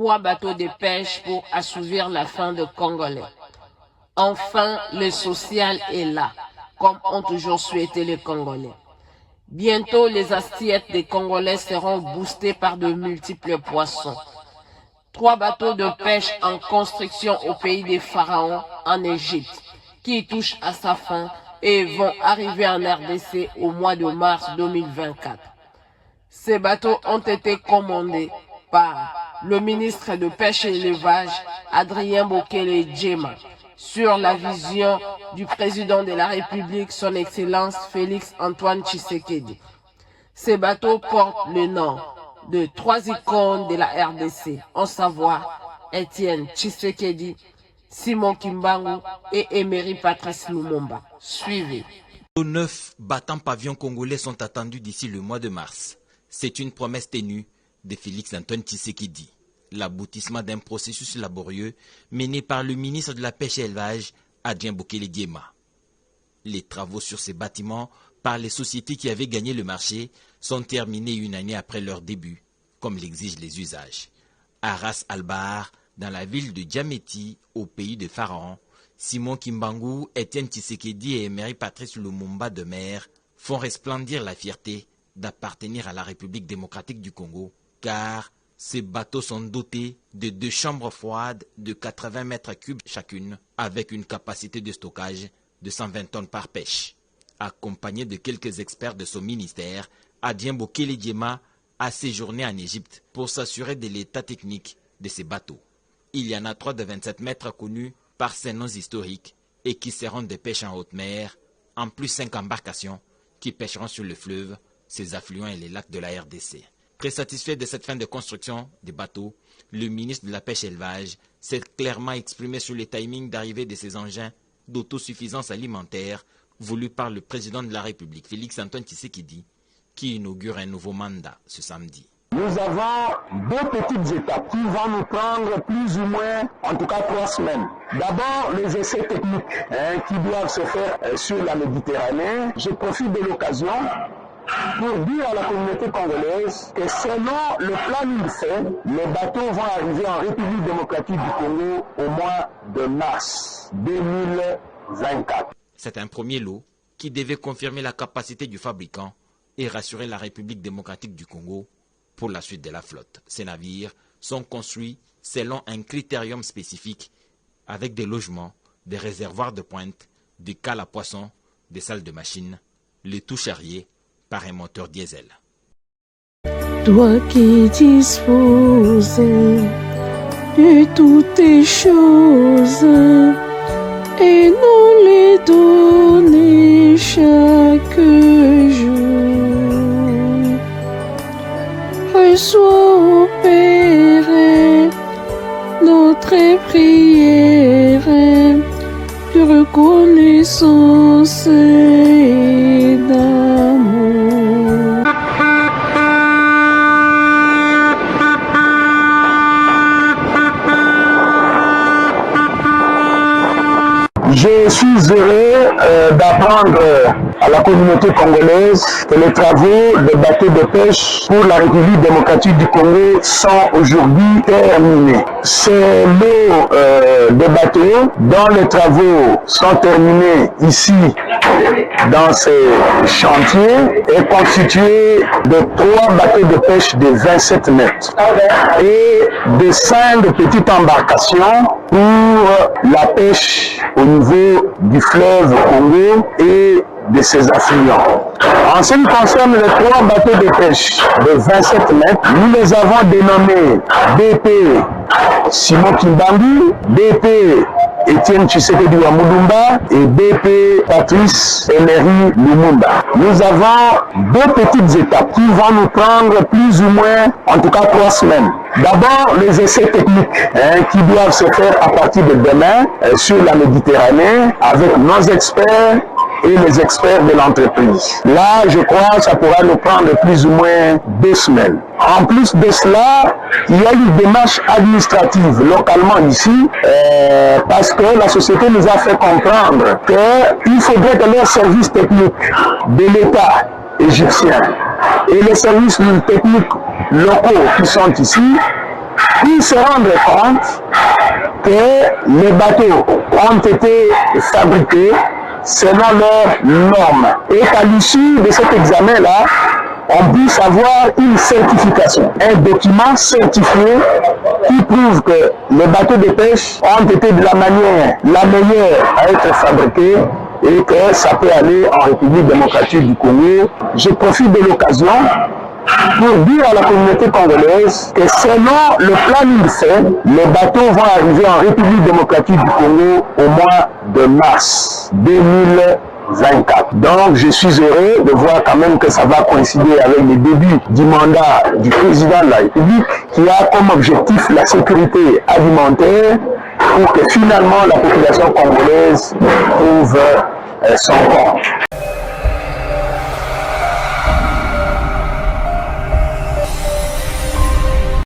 3 bateaux de pêche pour assouvir la faim des Congolais. Enfin, le social est là, comme ont toujours souhaité les Congolais. Bientôt, les assiettes des Congolais seront boostées par de multiples poissons. 3 bateaux de pêche en construction au pays des pharaons, en Égypte, qui touchent à sa fin et vont arriver en RDC au mois de mars 2024. Ces bateaux ont été commandés par le ministre de Pêche et Élevage, Adrien Bokele-Djema, sur la vision du président de la République, son Excellence Félix Antoine Tshisekedi. Ces bateaux portent le nom de 3 icônes de la RDC, en savoir Étienne Tshisekedi, Simon Kimbangu et Emery Patrice Lumumba. Suivez. 9 battants pavillons congolais sont attendus d'ici le mois de mars. C'est une promesse ténue de Félix Antoine Tshisekedi, l'aboutissement d'un processus laborieux mené par le ministre de la Pêche et Élevage, Adrien Bokele-Djema. Les travaux sur ces bâtiments par les sociétés qui avaient gagné le marché sont terminés une année après leur début, comme l'exigent les usages. À Ras Al-Bahar, dans la ville de Djameti, au pays de Pharaon, Simon Kimbangu, Étienne Tshisekedi et Emery Patrice Lumumba de mer font resplendir la fierté d'appartenir à la République démocratique du Congo, car ces bateaux sont dotés de 2 chambres froides de 80 mètres cubes chacune, avec une capacité de stockage de 120 tonnes par pêche. Accompagné de quelques experts de son ministère, Adrien Bokele-Djema a séjourné en Égypte pour s'assurer de l'état technique de ces bateaux. Il y en a 3 de 27 mètres connus par ses noms historiques et qui seront des pêches en haute mer, en plus 5 embarcations qui pêcheront sur le fleuve, ses affluents et les lacs de la RDC. Très satisfait de cette fin de construction des bateaux, le ministre de la Pêche et Élevage s'est clairement exprimé sur le timing d'arrivée de ces engins d'autosuffisance alimentaire voulus par le président de la République, Félix Antoine Tshisekedi, qui inaugure un nouveau mandat ce samedi. Nous avons 2 petites étapes qui vont nous prendre plus ou moins, en tout cas 3 semaines. D'abord, les essais techniques qui doivent se faire sur la Méditerranée. Je profite de l'occasion pour dire à la communauté congolaise que selon le plan fait, les bateaux vont arriver en République démocratique du Congo au mois de mars 2024. C'est un premier lot qui devait confirmer la capacité du fabricant et rassurer la République démocratique du Congo pour la suite de la flotte. Ces navires sont construits selon un critérium spécifique avec des logements, des réservoirs de pointe, des cales à poissons, des salles de machines, le tout charrié par un moteur diesel. Toi qui disposes de toutes les choses et nous les donner chaque jour, reçois au Père notre prière de reconnaissance et d'amour. Je suis heureux d'apprendre à la communauté congolaise que les travaux de bateaux de pêche pour la République démocratique du Congo sont aujourd'hui terminés. C'est lot de bateaux dont les travaux sont terminés ici dans ces chantiers est constitué de 3 bateaux de pêche de 27 mètres et de 5 petites embarcations pour la pêche au niveau du fleuve Congo et de ses affluents. En ce qui concerne les 3 bateaux de pêche de 27 mètres, nous les avons dénommés BP Simon Kimbangu, BP Étienne Tshisekedi Wamudumba et BP Patrice Emery Lumumba. Nous avons 2 petites étapes qui vont nous prendre plus ou moins, en tout cas 3 semaines. D'abord, les essais techniques qui doivent se faire à partir de demain sur la Méditerranée avec nos experts et les experts de l'entreprise. Là, je crois que ça pourra nous prendre plus ou moins 2 semaines. En plus de cela, il y a une démarche administrative localement ici parce que la société nous a fait comprendre qu'il faudrait que les services techniques de l'État égyptien et les services techniques locaux qui sont ici puissent se rendre compte que les bateaux ont été fabriqués selon leurs normes et qu'à l'issue de cet examen-là, on puisse avoir une certification, un document certifié qui prouve que les bateaux de pêche ont été de la manière la meilleure à être fabriqués et que ça peut aller en République démocratique du Congo. Je profite de l'occasion pour dire à la communauté congolaise que selon le planning fait, les bateaux vont arriver en République démocratique du Congo au mois de mars 2024. Donc je suis heureux de voir quand même que ça va coïncider avec le début du mandat du président de la République qui a comme objectif la sécurité alimentaire pour que finalement la population congolaise trouve son compte.